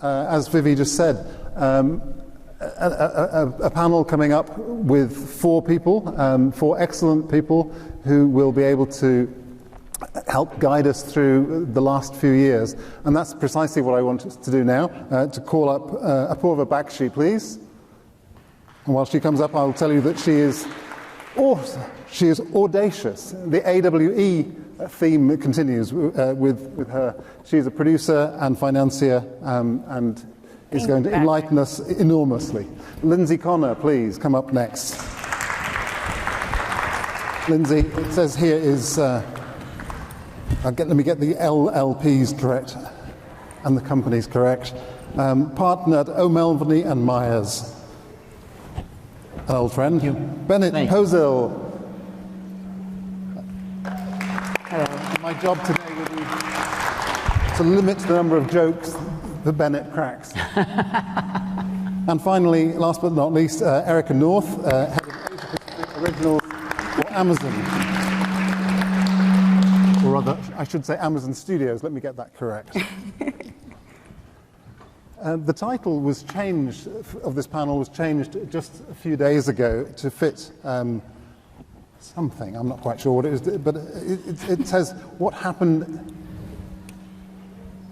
as Vivi just said, a panel coming up with four excellent people who will be able to help guide us through the last few years. And that's precisely what I want us to do now, to call up Apoorva Bakshi, please. And while she comes up, I'll tell you that she is audacious. The AWE theme continues with her. She's a producer and financier and is going to enlighten us enormously. Lindsay Connor, please, come up next. Lindsay, it says here is... let me get the LLPs correct and the companies correct. Partner at O'Melveny and Myers. An old friend. Thank you. Bennett Pozil. Hello. My job today will be to limit the number of jokes that Bennett cracks. And finally, last but not least, Erica North, head of Asia-Pacific Originals for Amazon. Or rather, I should say Amazon Studios. Let me get that correct. The title was changed, of this panel was changed just a few days ago to fit something. I'm not quite sure what it is, but it says, what happened...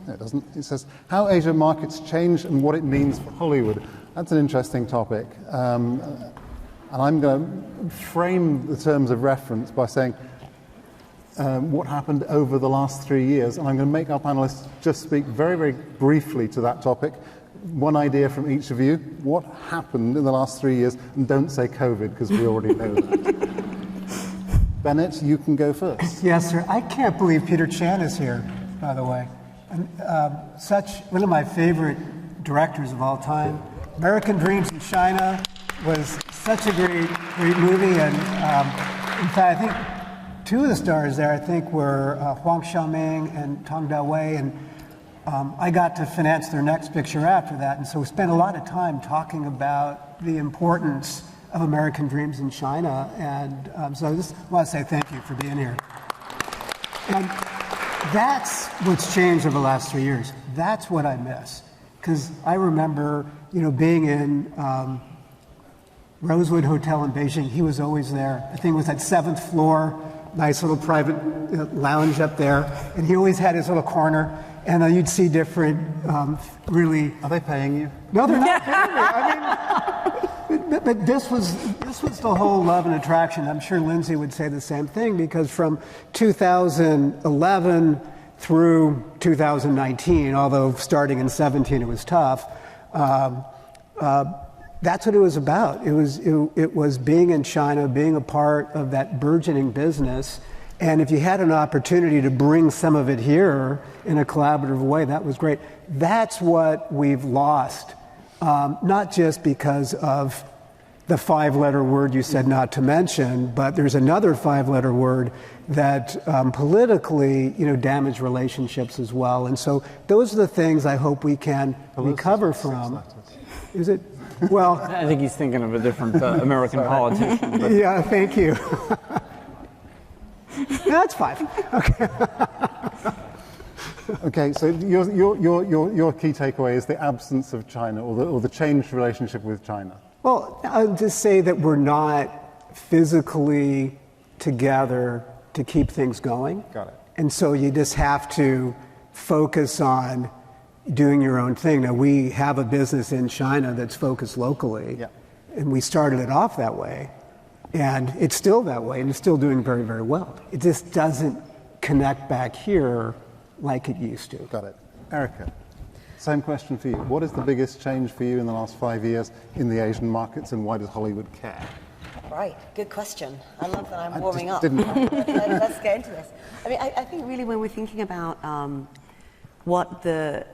No, it doesn't. It says, how Asia markets change and what it means for Hollywood. That's an interesting topic. And I'm going to frame the terms of reference by saying, what happened over the last 3 years, and I'm going to make our panelists just speak very, very briefly to that topic. One idea from each of you. What happened in the last 3 years? And don't say COVID, because we already know that. Bennett, you can go first. Yes, sir. I can't believe Peter Chan is here, by the way. And, one of my favorite directors of all time. American Dreams in China was such a great movie, and in fact, I think two of the stars there, I think, were Huang Xiaoming and Tong Da-Wei, and I got to finance their next picture after that, and so we spent a lot of time talking about the importance of American Dreams in China, and so I just want to say thank you for being here. And that's what's changed over the last 3 years. That's what I miss, because I remember, being in Rosewood Hotel in Beijing. He was always there. I think it was that 7th floor. Nice little private lounge up there, and he always had his little corner, and you'd see different, really... Are they paying you? No, they're not paying me. I mean, but this was the whole love and attraction. I'm sure Lindsay would say the same thing, because from 2011 through 2019, although starting in 17 it was tough, that's what it was about. It was being in China, being a part of that burgeoning business, and if you had an opportunity to bring some of it here in a collaborative way, that was great. That's what we've lost, not just because of the 5-letter word you said not to mention, but there's another 5-letter word that politically, damaged relationships as well. And so those are the things I hope we can recover from. Is it? Well, I think he's thinking of a different American politician. But. Yeah, thank you. That's 5. Okay. Okay, so your key takeaway is the absence of China, or the changed relationship with China. Well, I'll just say that we're not physically together to keep things going. Got it. And so you just have to focus on doing your own thing. Now, we have a business in China that's focused locally, and we started it off that way, and it's still that way, and it's still doing very, very well. It just doesn't connect back here like it used to. Got it. Erica, same question for you. What is the biggest change for you in the last 5 years in the Asian markets, and why does Hollywood care? Right, good question. I love that I'm warming up. Let's get into this. I mean, I think really when we're thinking about what the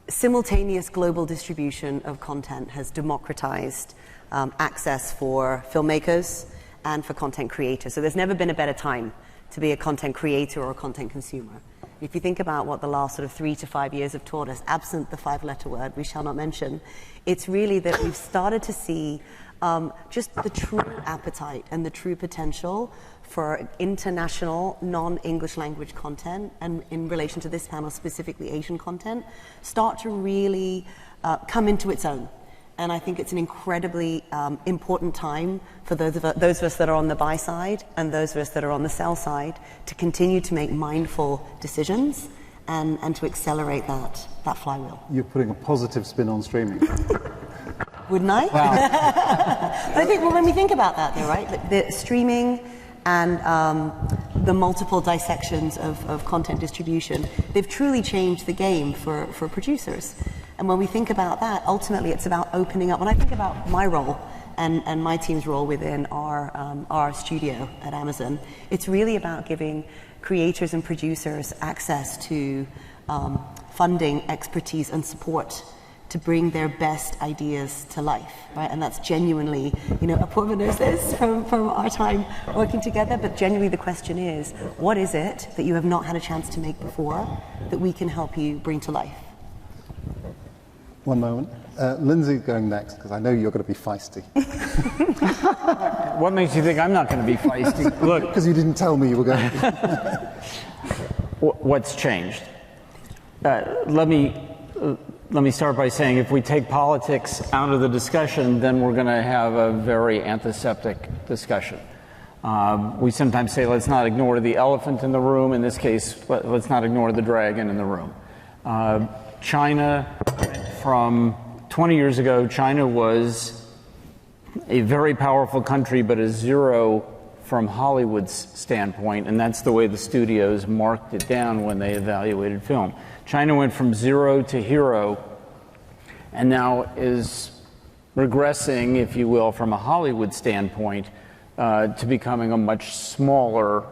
simultaneous global distribution of content has democratized access for filmmakers and for content creators. So there's never been a better time to be a content creator or a content consumer. If you think about what the last sort of 3 to 5 years have taught us, absent the 5-letter word we shall not mention, it's really that we've started to see just the true appetite and the true potential for international non-English language content, and in relation to this panel, specifically Asian content, start to really come into its own. And I think it's an incredibly important time for those of us that are on the buy side and those of us that are on the sell side to continue to make mindful decisions and to accelerate that flywheel. You're putting a positive spin on streaming. Wouldn't I? Wow. But I think, well, when we think about that, though, right, the streaming and the multiple dissections of content distribution, they've truly changed the game for producers. And when we think about that, ultimately it's about opening up. When I think about my role and my team's role within our studio at Amazon, it's really about giving creators and producers access to funding, expertise, and support to bring their best ideas to life, right? And that's genuinely, Apurva knows this from our time working together, but genuinely the question is, what is it that you have not had a chance to make before that we can help you bring to life? One moment. Lindsay going next, because I know you're going to be feisty. What makes you think I'm not going to be feisty? Look, Because you didn't tell me you were going to. what's changed? Let me start by saying if we take politics out of the discussion, then we're going to have a very antiseptic discussion. We sometimes say, let's not ignore the elephant in the room. In this case, let's not ignore the dragon in the room. China, from 20 years ago, China was a very powerful country, but a zero from Hollywood's standpoint, and that's the way the studios marked it down when they evaluated film. China went from zero to hero, and now is regressing, if you will, from a Hollywood standpoint, to becoming a much smaller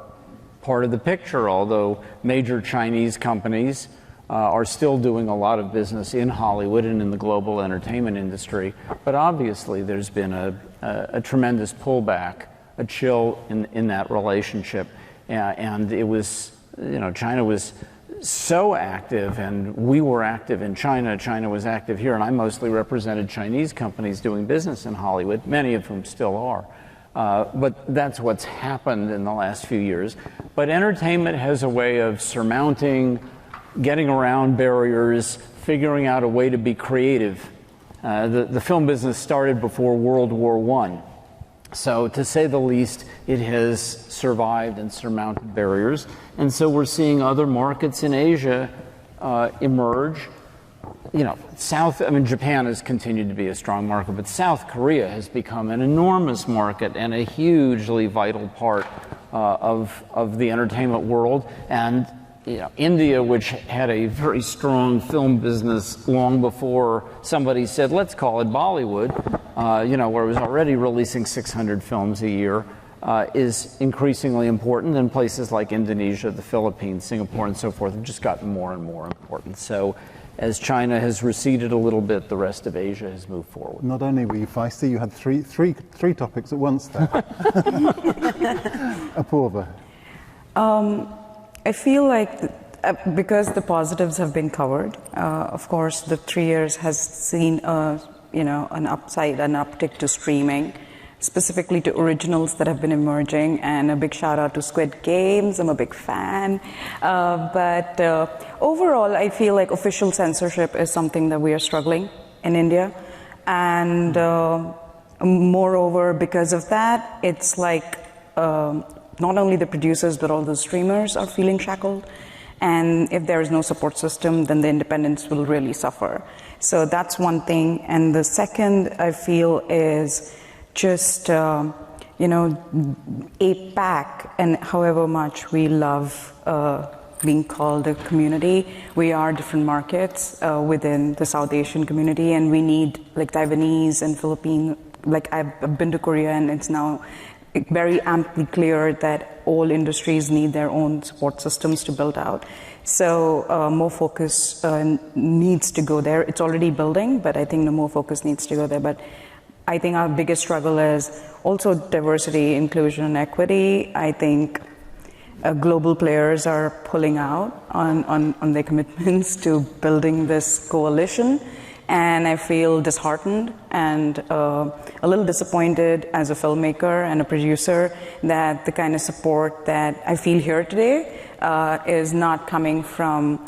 part of the picture, although major Chinese companies are still doing a lot of business in Hollywood and in the global entertainment industry. But obviously there's been a tremendous pullback, a chill in that relationship. And it was, China was so active, and we were active in China. China was active here, and I mostly represented Chinese companies doing business in Hollywood, many of whom still are. But that's what's happened in the last few years. But entertainment has a way of surmounting, getting around barriers, figuring out a way to be creative. The film business started before World War I. So to say the least, it has survived and surmounted barriers. And so we're seeing other markets in Asia emerge. Japan has continued to be a strong market, but South Korea has become an enormous market and a hugely vital part of the entertainment world. And India, which had a very strong film business long before somebody said, let's call it Bollywood, where it was already releasing 600 films a year, is increasingly important. And places like Indonesia, the Philippines, Singapore, and so forth have just gotten more and more important. So as China has receded a little bit, the rest of Asia has moved forward. Not only were you feisty, you had three topics at once there. Apurva. I feel like because the positives have been covered, of course, the 3 years has seen an uptick to streaming, specifically to originals that have been emerging, and a big shout out to Squid Games. I'm a big fan. But overall, I feel like official censorship is something that we are struggling in India. And moreover, because of that, it's like not only the producers, but all the streamers are feeling shackled. And if there is no support system, then the independents will really suffer. So that's one thing. And the second, I feel, is just, APAC, and however much we love being called a community, we are different markets within the South Asian community, and we need, like Taiwanese and Philippine, like I've been to Korea, and it's now very amply clear that all industries need their own support systems to build out. So more focus needs to go there. It's already building, but I think the more focus needs to go there. But I think our biggest struggle is also diversity, inclusion, and equity. I think global players are pulling out on their commitments to building this coalition. And I feel disheartened and a little disappointed as a filmmaker and a producer that the kind of support that I feel here today is not coming from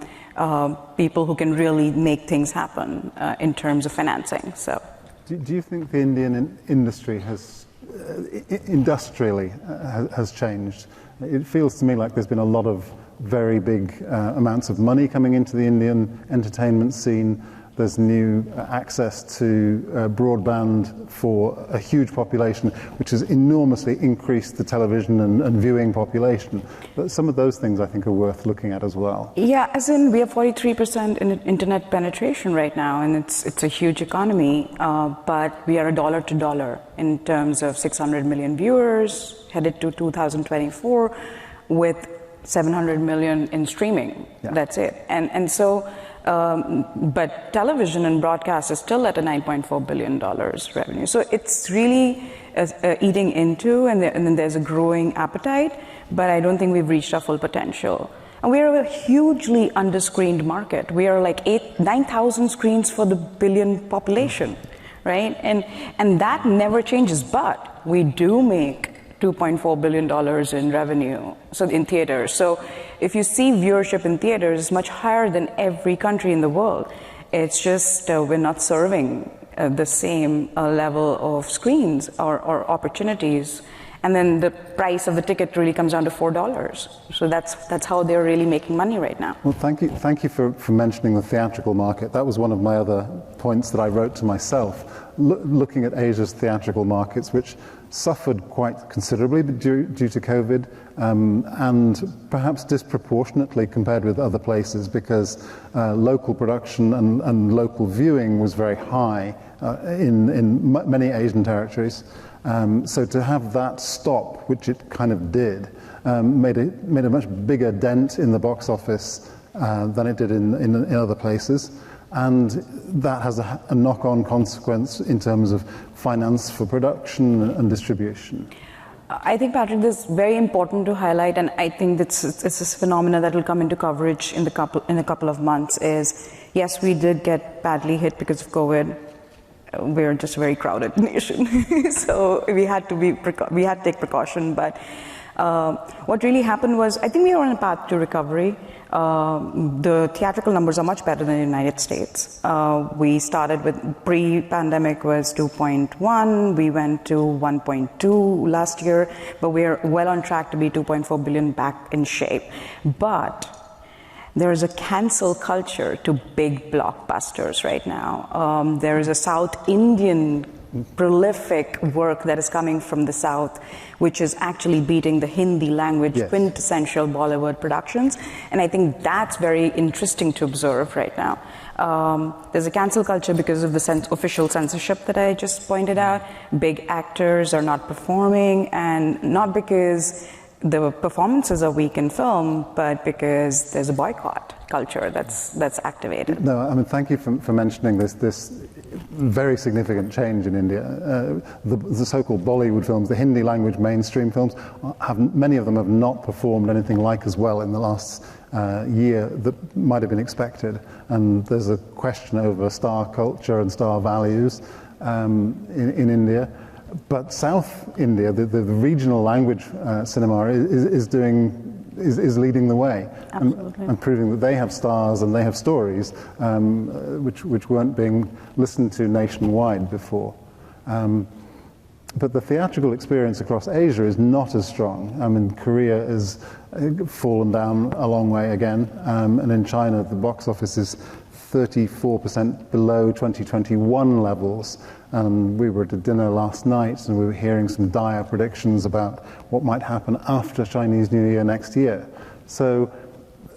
people who can really make things happen in terms of financing. So, do you think the Indian industry has industrially has changed? It feels to me like there's been a lot of very big amounts of money coming into the Indian entertainment scene. There's new access to broadband for a huge population, which has enormously increased the television and viewing population. But some of those things I think are worth looking at as well. Yeah, as in we have 43% in internet penetration right now, and it's a huge economy, but we are $1 to $1 in terms of 600 million viewers, headed to 2024 with 700 million in streaming. Yeah. That's it. And so, but television and broadcast is still at a $9.4 billion revenue. So it's really eating into, and then there's a growing appetite, but I don't think we've reached our full potential. And we are a hugely underscreened market. We are like 9,000 screens for the billion population, right? And that never changes, but we do make $2.4 billion in revenue, so in theaters. So if you see viewership in theaters, it's much higher than every country in the world. It's just we're not serving the same level of screens or opportunities. And then the price of the ticket really comes down to $4. So that's how they're really making money right now. Well, thank you for mentioning the theatrical market. That was one of my other points that I wrote to myself, looking at Asia's theatrical markets, which suffered quite considerably due to COVID, and perhaps disproportionately compared with other places, because local production and local viewing was very high in many Asian territories. So to have that stop, which it kind of did, made a much bigger dent in the box office than it did in other places. And that has a knock-on consequence in terms of finance for production and distribution. I think, Patrick, this is very important to highlight, and I think it's this phenomena that will come into coverage in a couple of months. Is yes, we did get badly hit because of COVID. We're just a very crowded nation, so we had to take precaution. But what really happened was, I think we were on a path to recovery. The theatrical numbers are much better than the United States. We started with pre-pandemic was 2.1. We went to 1.2 last year, but we're well on track to be 2.4 billion back in shape. But there is a cancel culture to big blockbusters right now. There is a South Indian prolific work that is coming from the South, which is actually beating the Hindi language quintessential Bollywood productions. And I think that's very interesting to observe right now. There's a cancel culture because of the official censorship that I just pointed out. Big actors are not performing, and not because the performances are weak in film, but because there's a boycott culture that's activated. No, I mean, thank you for mentioning this very significant change in India. The so-called Bollywood films, the Hindi language mainstream films, many of them have not performed anything like as well in the last year that might have been expected. And there's a question over star culture and star values in India. But South India, the regional language cinema is leading the way and proving that they have stars and they have stories which weren't being listened to nationwide before. But the theatrical experience across Asia is not as strong. I mean, Korea has fallen down a long way again, and in China the box office is 34% below 2021 levels. And we were at a dinner last night and we were hearing some dire predictions about what might happen after Chinese New Year next year. So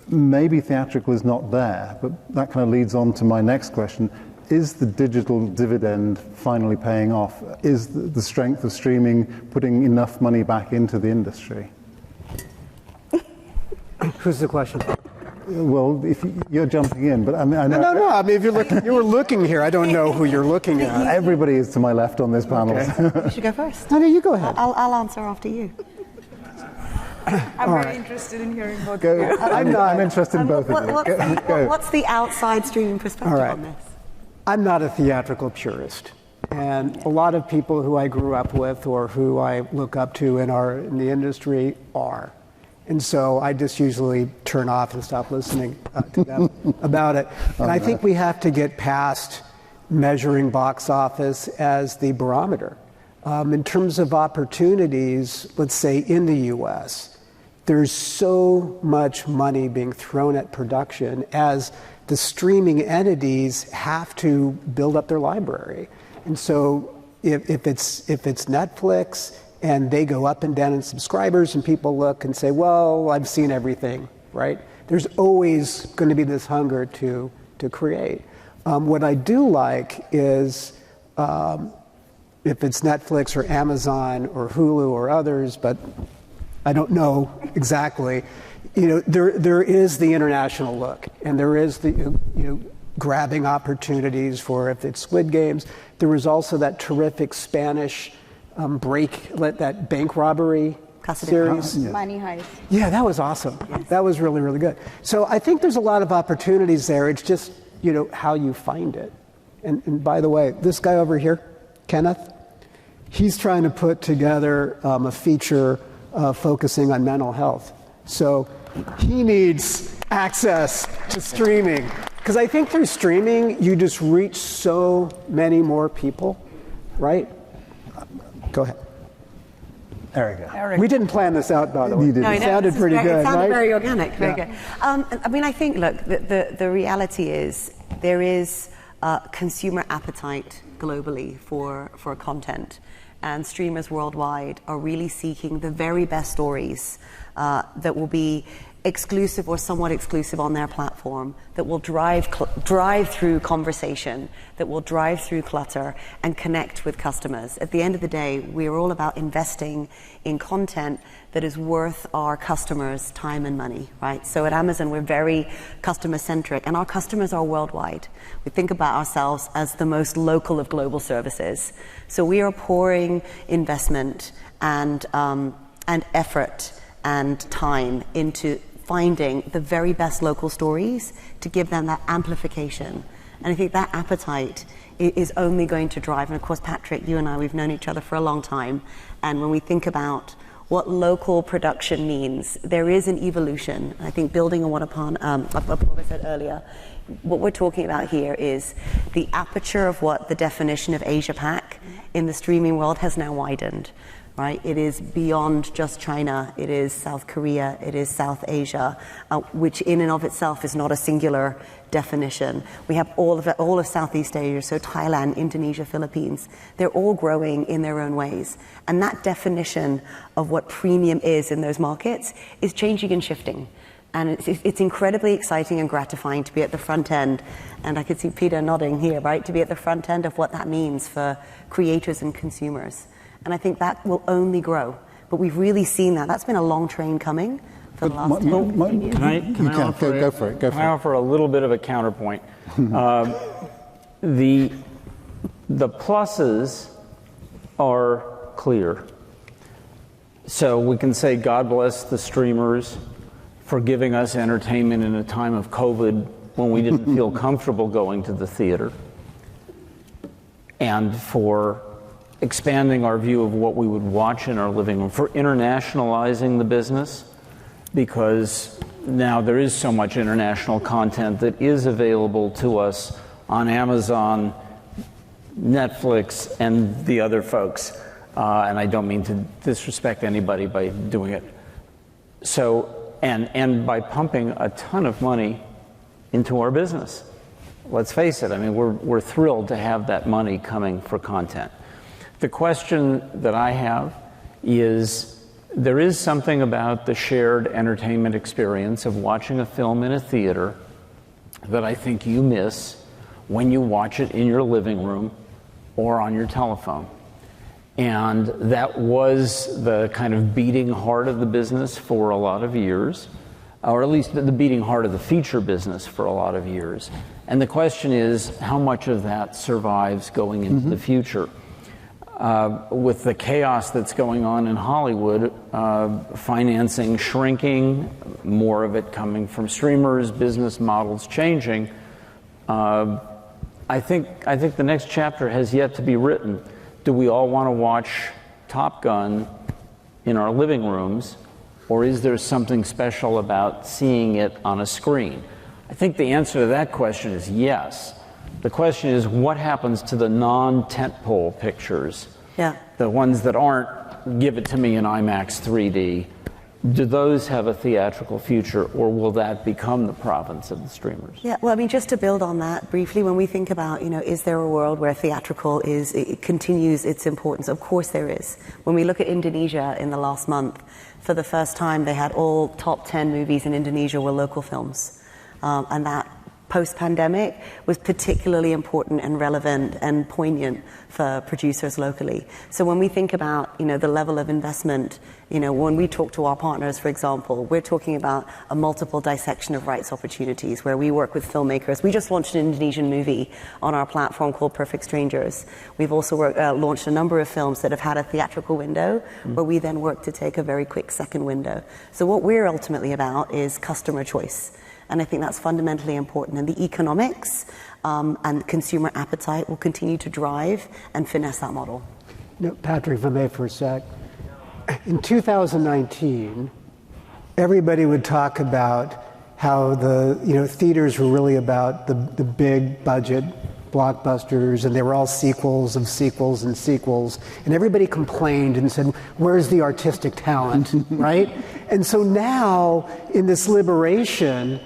maybe theatrical is not there, but that kind of leads on to my next question. Is the digital dividend finally paying off? Is the strength of streaming putting enough money back into the industry? Who's the question? Well, if you're jumping in, but I mean, I know. No. I mean, if you were looking here, I don't know who you're looking at. Everybody is to my left on this panel. Okay. You should go first. No, you go ahead. I'll answer after you. I'm very interested in hearing both. Go. I'm interested in both of you. Go. What's the outside streaming perspective on this? I'm not a theatrical purist. And a lot of people who I grew up with or who I look up to in the industry are. And so I just usually turn off and stop listening to them about it. And I think we have to get past measuring box office as the barometer. In terms of opportunities, let's say in the US, there's so much money being thrown at production as the streaming entities have to build up their library. And so if it's Netflix and they go up and down in subscribers and people look and say, well, I've seen everything, right? There's always going to be this hunger to create. What I do like is if it's Netflix or Amazon or Hulu or others, but I don't know exactly, there is the international look, and there is the grabbing opportunities for if it's Squid Games. There was also that terrific Spanish that bank robbery series. Money Heist. Yeah, that was awesome. Yes. That was really, really good. So I think there's a lot of opportunities there. It's just, how you find it. And by the way, this guy over here, Kenneth, he's trying to put together a feature focusing on mental health. So he needs access to streaming. Because I think through streaming, you just reach so many more people, right? Go ahead. There we go. Eric. We didn't plan this out, by the way. No, it sounded pretty good, It sounded right? very organic, very good. I think, look, the reality is there is consumer appetite globally for content, and streamers worldwide are really seeking the very best stories that will be exclusive or somewhat exclusive on their platform, that will drive through conversation, that will drive through clutter and connect with customers. At the end of the day, we're all about investing in content that is worth our customers' time and money, right? So at Amazon, we're very customer-centric, and our customers are worldwide. We think about ourselves as the most local of global services. So we are pouring investment and effort and time into finding the very best local stories to give them that amplification. And I think that appetite is only going to drive, and of course, Patrick, you and I, we've known each other for a long time, and when we think about what local production means, there is an evolution. I think building on what I said earlier, what we're talking about here is the aperture of what the definition of Asia Pac in the streaming world has now widened. Right? It is beyond just China. It is South Korea. It is South Asia, which in and of itself is not a singular definition. We have all of Southeast Asia, so Thailand, Indonesia, Philippines. They're all growing in their own ways. And that definition of what premium is in those markets is changing and shifting. And it's incredibly exciting and gratifying to be at the front end. And I could see Peter nodding here, right? To be at the front end of what that means for creators and consumers. And I think that will only grow. But we've really seen that. That's been a long train coming for the last 10 years. Can I offer a little bit of a counterpoint? The pluses are clear. So we can say God bless the streamers for giving us entertainment in a time of COVID when we didn't feel comfortable going to the theater, and for expanding our view of what we would watch in our living room, for internationalizing the business, because now there is so much international content that is available to us on Amazon, Netflix, and the other folks. And I don't mean to disrespect anybody by doing it. So, and by pumping a ton of money into our business. Let's face it, I mean, we're thrilled to have that money coming for content. The question that I have is, there is something about the shared entertainment experience of watching a film in a theater that I think you miss when you watch it in your living room or on your telephone. And that was the kind of beating heart of the business for a lot of years, or at least the beating heart of the feature business for a lot of years. And the question is, how much of that survives going into the future? with the chaos that's going on in Hollywood, financing shrinking, more of it coming from streamers, business models changing, I think the next chapter has yet to be written. Do we all want to watch Top Gun in our living rooms, or is there something special about seeing it on a screen? I think the answer to that question is yes. The question is, what happens to the non-tentpole pictures? Yeah. The ones that aren't, give it to me in IMAX 3D. Do those have a theatrical future, or will that become the province of the streamers? Yeah, well, I mean, just to build on that briefly, when we think about, is there a world where theatrical it continues its importance? Of course there is. When we look at Indonesia in the last month, for the first time, they had all top 10 movies in Indonesia were local films. And that post-pandemic was particularly important and relevant and poignant for producers locally. So when we think about, the level of investment, when we talk to our partners, for example, we're talking about a multiple dissection of rights opportunities where we work with filmmakers. We just launched an Indonesian movie on our platform called Perfect Strangers. We've also launched a number of films that have had a theatrical window where we then work to take a very quick second window. So what we're ultimately about is customer choice. And I think that's fundamentally important. And the economics and consumer appetite will continue to drive and finesse that model. Patrick, if I may for a sec. In 2019, everybody would talk about how the theaters were really about the big budget blockbusters, and they were all sequels of sequels and sequels. And everybody complained and said, where's the artistic talent, right? And so now, in this liberation,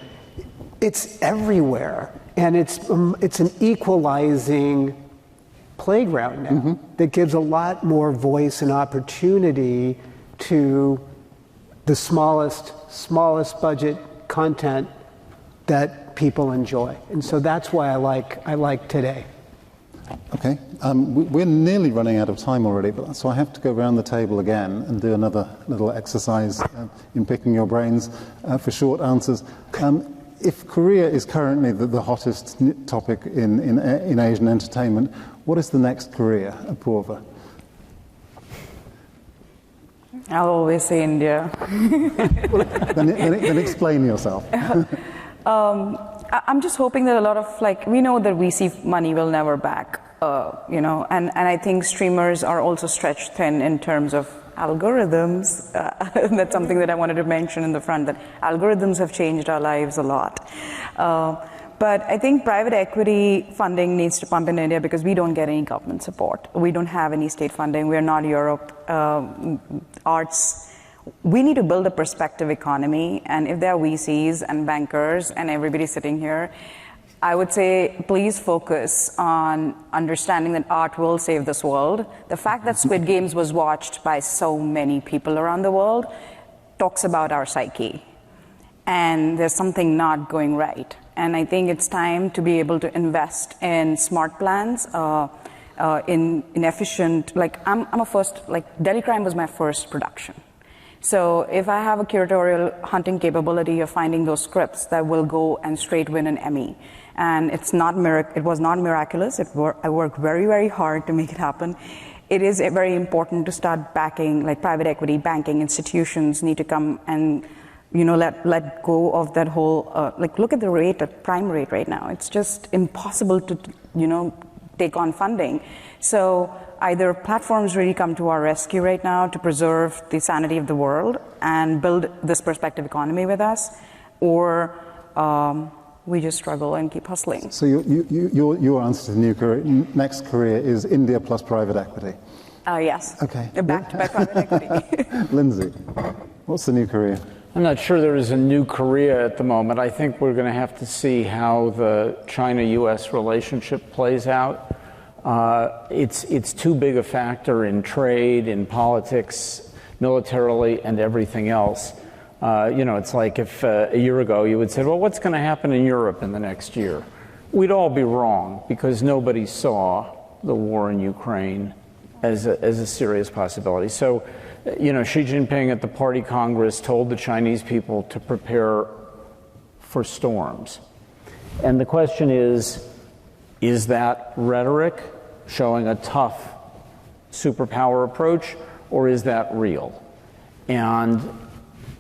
it's everywhere, and it's an equalizing playground now that gives a lot more voice and opportunity to the smallest budget content that people enjoy, and so that's why I like today. Okay, we're nearly running out of time already, so I have to go around the table again and do another little exercise in picking your brains for short answers. If Korea is currently the hottest topic in Asian entertainment, what is the next Korea, Apurva? I'll always say India. Well, then explain yourself. I'm just hoping that a lot of, we know that VC money will never back, and I think streamers are also stretched thin in terms of algorithms. That's something that I wanted to mention in the front, that algorithms have changed our lives a lot. But I think private equity funding needs to pump in India because we don't get any government support. We don't have any state funding. We're not Europe. Arts, we need to build a perspective economy. And if there are VCs and bankers and everybody sitting here, I would say please focus on understanding that art will save this world. The fact that Squid Games was watched by so many people around the world talks about our psyche. And there's something not going right. And I think it's time to be able to invest in smart plans, in efficient, Delhi Crime was my first production. So if I have a curatorial hunting capability of finding those scripts that will go and straight win an Emmy, and it was not miraculous. I worked very, very hard to make it happen. It is very important to start backing, private equity, banking institutions need to come and let go of that whole, look at the prime rate right now. It's just impossible to, take on funding. So either platforms really come to our rescue right now to preserve the sanity of the world and build this perspective economy with us, or we just struggle and keep hustling. So your answer to the next career is India plus private equity? Yes. Okay. Backed by private equity. Lindsay, what's the new career? I'm not sure there is a new Korea at the moment. I think we're going to have to see how the China-U.S. relationship plays out. It's too big a factor in trade, in politics, militarily, and everything else. It's like if a year ago you would say, well, what's going to happen in Europe in the next year? We'd all be wrong because nobody saw the war in Ukraine as a serious possibility. So, Xi Jinping at the Party Congress told the Chinese people to prepare for storms. And the question is that rhetoric showing a tough superpower approach, or is that real? And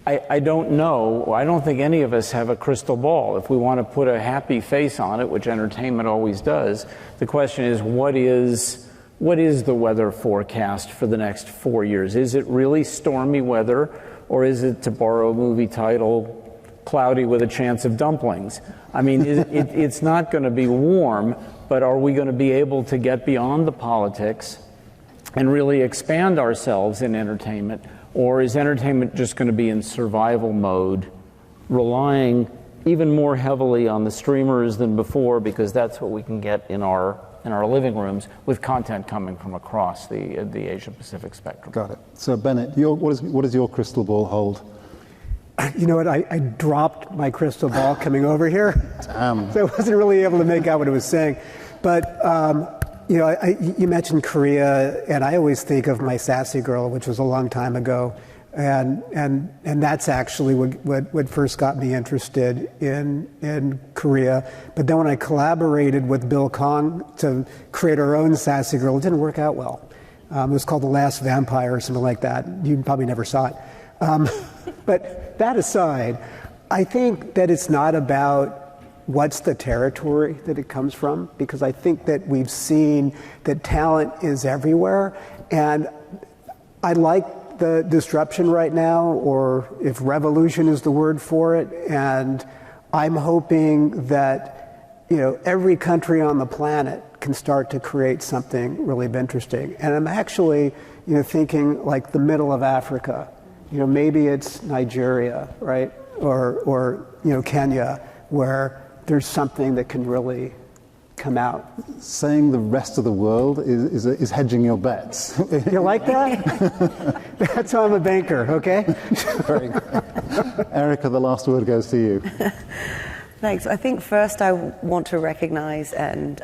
I don't know. I don't think any of us have a crystal ball. If we want to put a happy face on it, which entertainment always does, the question is, what is the weather forecast for the next 4 years? Is it really stormy weather, or is it, to borrow a movie title, cloudy with a chance of dumplings? I mean, it's not going to be warm, but are we going to be able to get beyond the politics and really expand ourselves in entertainment? Or is entertainment just going to be in survival mode, relying even more heavily on the streamers than before, because that's what we can get in our living rooms, with content coming from across the Asia Pacific spectrum? Got it. So Bennett, what does your crystal ball hold? You know what, I dropped my crystal ball coming over here. Damn. So I wasn't really able to make out what it was saying. But, you know, you mentioned Korea, and I always think of My Sassy Girl, which was a long time ago. And that's actually what first got me interested in Korea. But then when I collaborated with Bill Kong to create our own Sassy Girl, it didn't work out well. It was called The Last Vampire or something like that. You probably never saw it. But that aside, I think that it's not about what's the territory that it comes from, because I think that we've seen that talent is everywhere. And I like the disruption right now, or if revolution is the word for it, and I'm hoping that, you know, every country on the planet can start to create something really interesting. And I'm actually, you know, thinking like the middle of Africa. You know, maybe it's Nigeria, right? Or you know, Kenya, where there's something that can really come out. Saying the rest of the world is hedging your bets. You like that? That's why I'm a banker, okay? Very good. Erica, the last word goes to you. Thanks. I think first I want to recognize and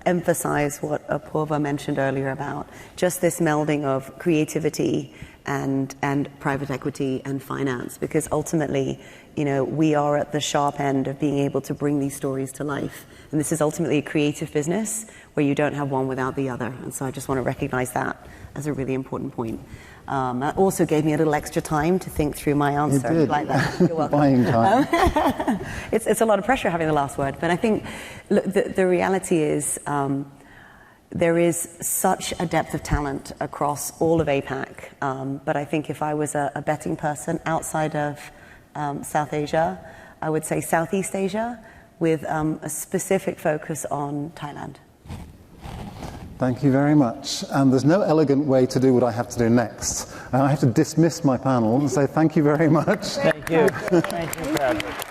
emphasize what Apurva mentioned earlier about just this melding of creativity and private equity and finance, because ultimately, you know, we are at the sharp end of being able to bring these stories to life. And this is ultimately a creative business where you don't have one without the other. And so I just want to recognize that as a really important point. That also gave me a little extra time to think through my answer. It did. Like that. You're welcome. Buying time. It's a lot of pressure having the last word. But I think the reality is there is such a depth of talent across all of APAC. But I think if I was a betting person outside of South Asia, I would say Southeast Asia, with a specific focus on Thailand. Thank you very much. And there's no elegant way to do what I have to do next. I have to dismiss my panel and say thank you very much. Thank you. Thank you, Patrick.